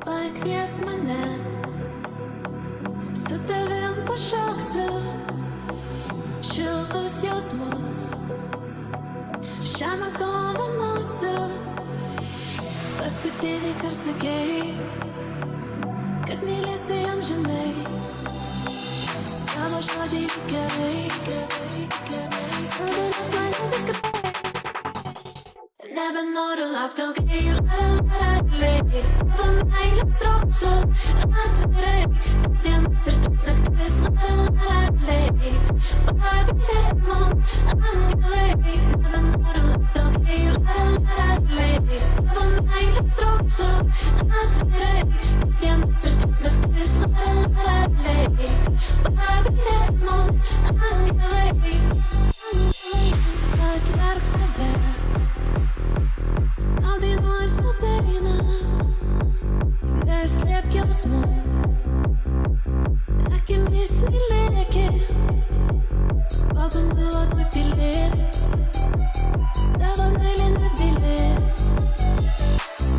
Pakvies mane, su tavim pašoksiu šiltus jausmus, šiąnakt dovanosiu. Paskutinį kartą sakei, kad mylėsi amžinai. Tavo žodžiai gerai, saldinės mane tikrai. Nebenoriu laukti ilgai, tavo meilės trokštu atvirai. Tas dienas ir tas naktis, pavydės mums angelai. Nebenoriu laukti ilgai, tavo meilės trokštu atvirai. Tas dienas ir tas naktis, pavydės mums angelai. Atverk save, dainuoju savo dainą, neslėpk jausmų, akimis mylėki, pabanduot nutylėt, tavo meilė nebylė,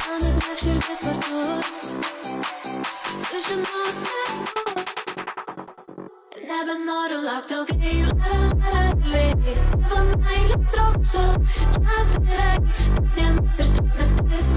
man atverk širdies vartus, sužinok kas bus. Nebenoriu laukti ilgai, tavo meilės trokštu atvirai. Tas dienas ir tas naktis,